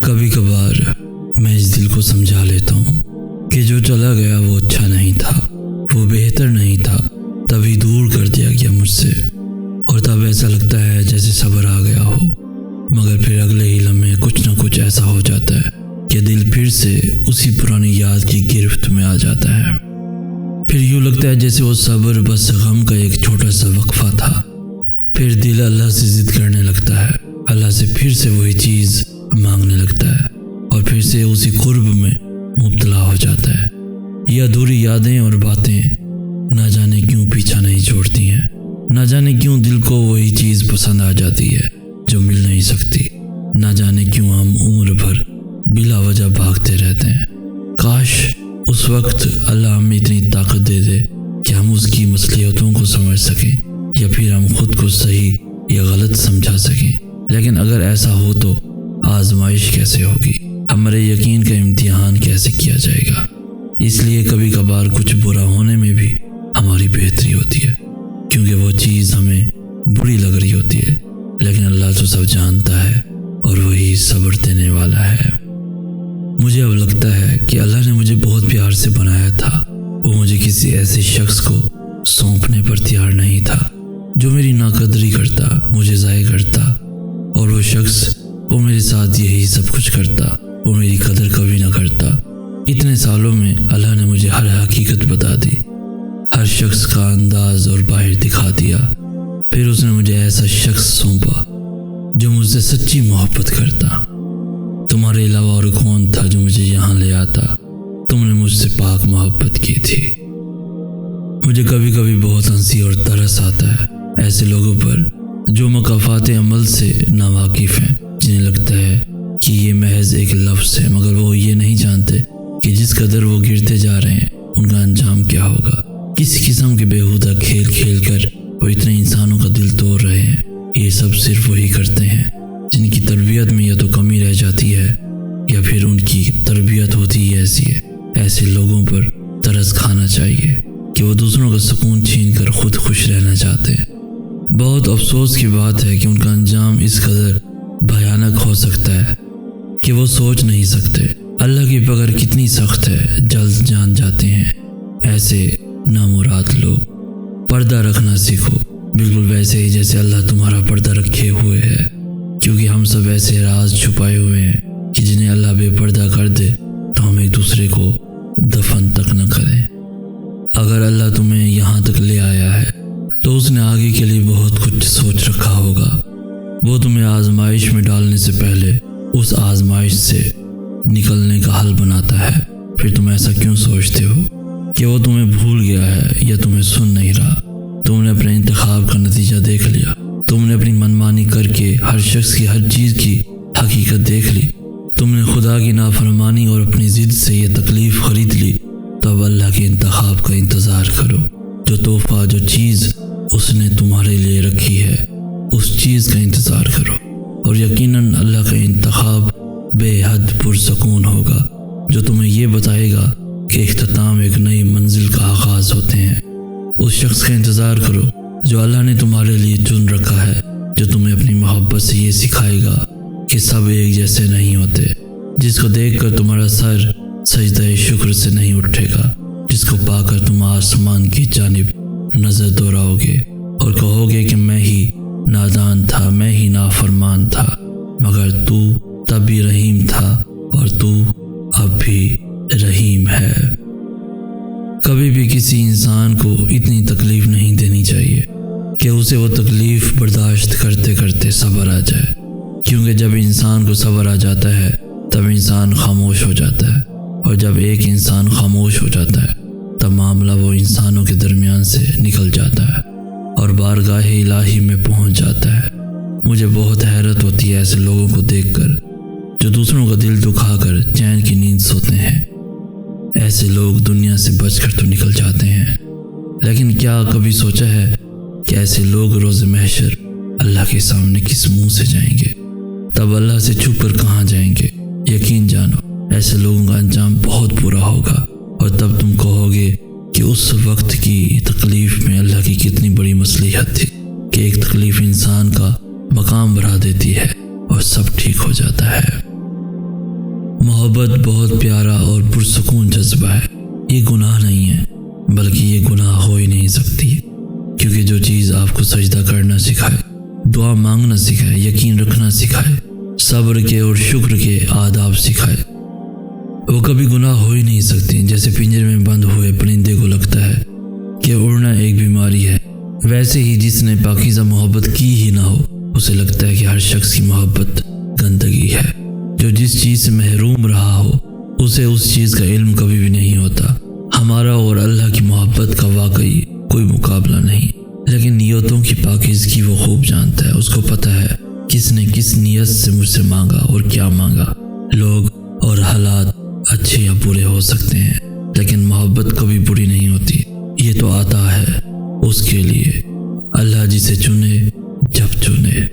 कभी कभार मैं इस दिल को समझा लेता हूँ कि जो चला गया वो अच्छा नहीं था, वो बेहतर नहीं था, तभी दूर कर दिया गया मुझसे। और तब ऐसा लगता है जैसे सब्र आ गया हो, मगर फिर अगले ही लम्हे कुछ ना कुछ ऐसा हो जाता है कि दिल फिर से उसी पुरानी याद की गिरफ्त में आ जाता है। फिर यूँ लगता है जैसे वो सब्र बस गम का एक छोटा सा वक्फा था। फिर दिल अल्लाह से जिद करने लगता है, अल्लाह से फिर से वही चीज़ मांगने लगता है और फिर से उसी कुर्ब में मुब्तला हो जाता है। ये अधूरी यादें और बातें ना जाने क्यों पीछा नहीं छोड़ती हैं, ना जाने क्यों दिल को वही चीज़ पसंद आ जाती है जो मिल नहीं सकती, ना जाने क्यों हम उम्र भर बिला वजह भागते रहते हैं। काश उस वक्त अल्लाह हमें इतनी ताकत दे दे कि हम उसकी मसलियतों को समझ सकें या फिर हम खुद को सही या गलत समझा सकें। लेकिन अगर ऐसा हो तो आजमाइश कैसे होगी, हमारे यकीन का इम्तिहान कैसे किया जाएगा। इसलिए कभी कभार कुछ बुरा होने में भी हमारी बेहतरी होती है, क्योंकि वो चीज़ हमें बुरी लग रही होती है, लेकिन अल्लाह तो सब जानता है और वही सब्र देने वाला है। मुझे अब लगता है कि अल्लाह ने मुझे बहुत प्यार से बनाया था। वो मुझे किसी ऐसे शख्स को सौंपने पर तैयार नहीं था जो मेरी नाकदरी करता, मुझे ज़ाया करता, और वो शख्स वो मेरे साथ यही सब कुछ करता, वो मेरी कदर कभी ना करता। इतने सालों में अल्लाह ने मुझे हर हकीकत बता दी, हर शख्स का अंदाज और बाहर दिखा दिया। फिर उसने मुझे ऐसा शख्स सौंपा जो मुझसे सच्ची मोहब्बत करता। तुम्हारे अलावा और कौन था जो मुझे यहाँ ले आता, तुमने मुझसे पाक मोहब्बत की थी। मुझे कभी कभी बहुत हंसी और तरस आता है ऐसे लोगों पर जो मकाफात अमल से नावाकिफ़ हैं, जिन्हें लगता है कि ये महज एक लफ्ज़ है, मगर वो ये नहीं जानते कि जिस कदर वो गिरते जा रहे हैं उनका अंजाम क्या होगा। किस किस्म के बेहुदा खेल खेल कर वो इतने इंसानों का दिल तोड़ रहे हैं। ये सब सिर्फ वही करते हैं जिनकी तरबियत में या तो कमी रह जाती है या फिर उनकी तरबियत होती ही ऐसी है। ऐसे लोगों पर तरस खाना चाहिए कि वो दूसरों का सुकून छीन कर खुद खुश रहना चाहते हैं। बहुत अफसोस की बात है कि उनका अंजाम इस कदर भयानक हो सकता है कि वो सोच नहीं सकते। अल्लाह की पकड़ कितनी सख्त है, जल्द जान जाते हैं ऐसे नामुराद लोग। पर्दा रखना सीखो, बिल्कुल वैसे ही जैसे अल्लाह तुम्हारा पर्दा रखे हुए है, क्योंकि हम सब ऐसे राज छुपाए हुए हैं कि जिन्हें अल्लाह बेपर्दा कर दे तो हम एक दूसरे को दफन तक न करें। अगर अल्लाह तुम्हें यहाँ तक ले आया है तो उसने आगे के लिए बहुत कुछ सोच रखा होगा। वो तुम्हें आजमाइश में डालने से पहले उस आजमाइश से निकलने का हल बनाता है। फिर तुम ऐसा क्यों सोचते हो कि वो तुम्हें भूल गया है या तुम्हें सुन नहीं रहा। तुमने अपने इंतखाब का नतीजा देख लिया, तुमने अपनी मनमानी करके हर शख्स की हर चीज़ की हकीकत देख ली, तुमने खुदा की नाफरमानी और अपनी ज़िद से ये तकलीफ़ ख़रीद ली। तो अब अल्लाह के इंतखाब का इंतज़ार करो। जो तोहफ़ा, जो चीज़ उसने तुम्हारे लिए रखी है, उस चीज़ का इंतज़ार करो, और यकीनन अल्लाह का इंतखाब बेहद पुरसकून होगा, जो तुम्हें ये बताएगा कि इख्तिताम एक नई मंजिल का आगाज़ होते हैं। उस शख्स का इंतज़ार करो जो अल्लाह ने तुम्हारे लिए चुन रखा है, जो तुम्हें अपनी मोहब्बत से ये सिखाएगा कि सब एक जैसे नहीं होते, जिसको देखकर तुम्हारा सर सजदा शुक्र से नहीं उठेगा, जिसको पाकर तुम आसमान की जानिब नज़र दोहराओगे और कहोगे कि मैं ही नादान था, मैं ही नाफरमान था, मगर तू तब भी रहीम था और तू अब भी रहीम है। कभी भी किसी इंसान को इतनी तकलीफ़ नहीं देनी चाहिए कि उसे वो तकलीफ़ बर्दाश्त करते करते सब्र आ जाए, क्योंकि जब इंसान को सब्र आ जाता है तब इंसान खामोश हो जाता है, और जब एक इंसान खामोश हो जाता है तब मामला वो इंसानों के दरमियान से निकल जाता है और बारगाह इलाही में पहुंच जाता है। मुझे बहुत हैरत होती है ऐसे लोगों को देखकर जो दूसरों का दिल दुखाकर चैन की नींद सोते हैं। ऐसे लोग दुनिया से बचकर तो निकल जाते हैं, लेकिन क्या कभी सोचा है कि ऐसे लोग रोज़ महशर अल्लाह के सामने किस मुंह से जाएंगे? तब अल्लाह से छुप कर कहाँ जाएंगे? यकीन जानो ऐसे लोगों का अंजाम बहुत बुरा होगा, और तब तुम कहोगे कि उस वक्त की तकलीफ़ में अल्लाह की कितनी बड़ी मसलिहत थी कि एक तकलीफ़ इंसान का मकाम बढ़ा देती है और सब ठीक हो जाता है। मोहब्बत बहुत प्यारा और पुरसुकून जज्बा है। ये गुनाह नहीं है, बल्कि ये गुनाह हो ही नहीं सकती, क्योंकि जो चीज़ आपको सजदा करना सिखाए, दुआ मांगना सिखाए, यकीन रखना सिखाए, सब्र के और शुक्र के आदाब सिखाए, वो कभी गुनाह हो ही नहीं सकती। जैसे पिंजरे में बंद हुए परिंदे को लगता है कि उड़ना एक बीमारी है, वैसे ही जिसने पाकीज़ा मोहब्बत की ही ना हो उसे लगता है कि हर शख्स की मोहब्बत गंदगी है। जो जिस चीज़ से महरूम रहा हो उसे उस चीज़ का इल्म कभी भी नहीं होता। हमारा और अल्लाह की मोहब्बत का वाकई कोई मुकाबला नहीं, लेकिन नियतों की पाकीज़गी वो खूब जानता है। उसको पता है किसने किस नियत से मुझसे मांगा और क्या मांगा। लोग और हालात अच्छे या बुरे हो सकते हैं, लेकिन मोहब्बत कभी बुरी नहीं होती। ये तो आता है उसके लिए, अल्लाह जिसे चुने जब चुने।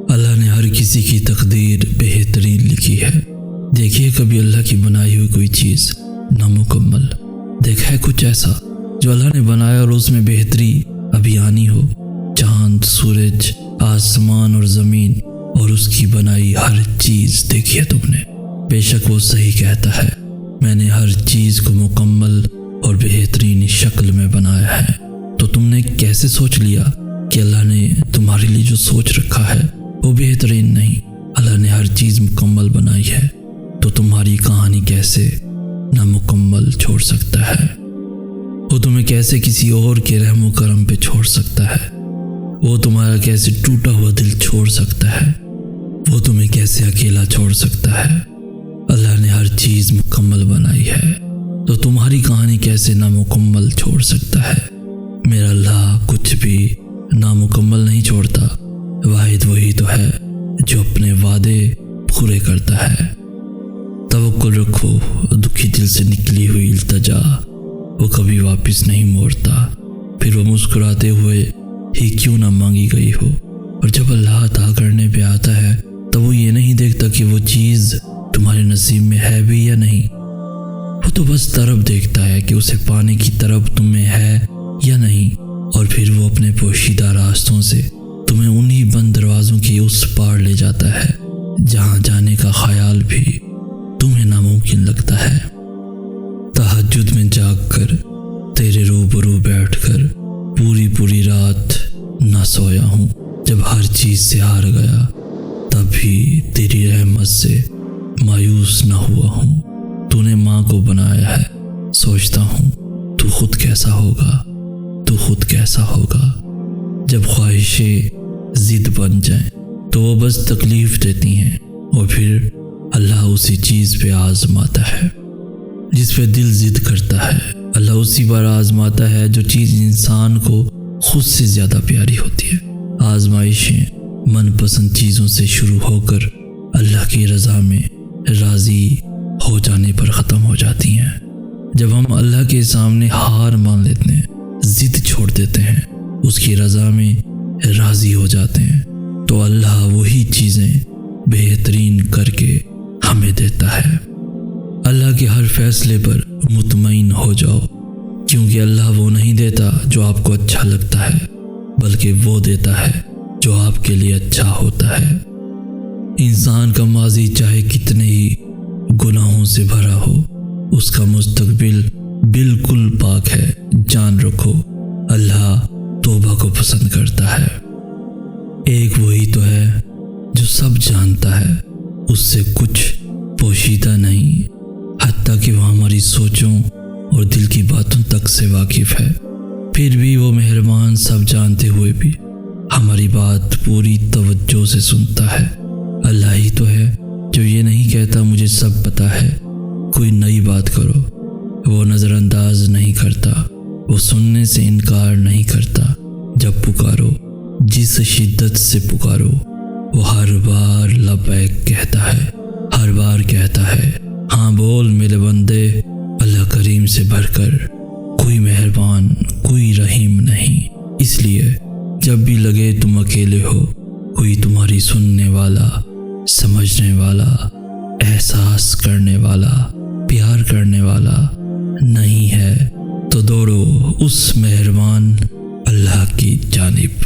अल्लाह ने हर किसी की तकदीर बेहतरीन लिखी है। देखिए कभी अल्लाह की बनाई हुई कोई चीज़ नामुकम्मल देखा है कुछ ऐसा जो अल्लाह ने बनाया और उसमें बेहतरी अभी आनी हो? चांद, सूरज, आसमान और ज़मीन और उसकी बनाई हर चीज़ देखी है तुमने? बेशक वो सही कहता है, मैंने हर चीज़ को मुकम्मल और बेहतरीन शक्ल में बनाया है। तो तुमने कैसे सोच लिया कि अल्लाह ने तुम्हारे लिए जो सोच रखा है वो बेहतरीन नहीं? अल्लाह ने हर चीज़ मुकम्मल बनाई है, तो तुम्हारी कहानी कैसे नामुकम्मल छोड़ सकता है? वो तुम्हें कैसे किसी और के रहमो करम पे छोड़ सकता है? वो तुम्हारा कैसे टूटा हुआ दिल छोड़ सकता है? वो तुम्हें कैसे अकेला छोड़ सकता है? अल्लाह ने हर चीज़ मुकम्मल बनाई है, तो तुम्हारी कहानी कैसे नामुकम्मल छोड़ सकता है? मेरा अल्लाह कुछ भी नामुकम्मल नहीं छोड़ता। वाहिद वही तो है जो अपने वादे पूरे करता है। तवक्कुल रखो, दुखी दिल से निकली हुई इल्तिजा वो कभी वापस नहीं मोड़ता, फिर वो मुस्कुराते हुए ही क्यों ना मांगी गई हो। और जब अल्लाह अता करने पे आता है तो वो ये नहीं देखता कि वो चीज़ तुम्हारे नसीब में है भी या नहीं। वो तो बस तरफ देखता है कि उसे पाने की तरफ तुम्हें है या नहीं, और फिर वो अपने पोशीदा रास्तों से तुम्हें उन्हीं बंद दरवाज़ों के उस पार ले जाता है जहाँ जाने का ख्याल भी तुम्हें नामुमकिन लगता है। तहज्जुद में जागकर तेरे रूबरू बैठकर पूरी पूरी रात ना सोया हूँ। जब हर चीज़ से हार गया तब भी तेरी रहमत से मायूस ना हुआ हूँ। तूने माँ को बनाया है, सोचता हूँ तू खुद कैसा होगा, तू खुद कैसा होगा। जब ख्वाहिशें ज़िद बन जाएं तो वो बस तकलीफ़ देती हैं, और फिर अल्लाह उसी चीज़ पे आज़माता है जिस पे दिल ज़िद करता है। अल्लाह उसी बार आज़माता है जो चीज़ इंसान को खुद से ज़्यादा प्यारी होती है। आज़माइशें मनपसंद चीज़ों से शुरू होकर अल्लाह की रज़ा में राज़ी हो जाने पर ख़त्म हो जाती हैं। जब हम अल्लाह के सामने हार मान लेते हैं, ज़िद छोड़ देते हैं, उसकी रज़ा में राज़ी हो जाते हैं, तो अल्लाह वही चीज़ें बेहतरीन करके हमें देता है। अल्लाह के हर फैसले पर मुतमईन हो जाओ, क्योंकि अल्लाह वो नहीं देता जो आपको अच्छा लगता है, बल्कि वो देता है जो आपके लिए अच्छा होता है। इंसान का माजी चाहे कितने ही गुनाहों से भरा हो, उसका मुस्तकबिल बिल्कुल पाक है। जान रखो, अल्लाह तौबा को पसंद करता है। एक वही तो है जो सब जानता है, उससे कुछ पोशीदा नहीं, हत्ता कि वो हमारी सोचों और दिल की बातों तक से वाकिफ़ है। फिर भी वो मेहरबान सब जानते हुए भी हमारी बात पूरी तवज्जो से सुनता है। अल्लाह ही तो है जो ये नहीं कहता मुझे सब पता है, कोई नई बात करो। वो नज़रअंदाज नहीं करता, वो सुनने से इनकार नहीं करता। जब पुकारो, जिस शिद्दत से पुकारो, वो हर बार लबैक कहता है, हर बार कहता है हाँ बोल मेरे बंदे। अल्लाह करीम से भरकर कोई मेहरबान, कोई रहीम नहीं। इसलिए जब भी लगे तुम अकेले हो, कोई तुम्हारी सुनने वाला, समझने वाला, एहसास करने वाला, प्यार करने वाला नहीं है, तो दौड़ो उस मेहरबान अल्लाह की जानिब।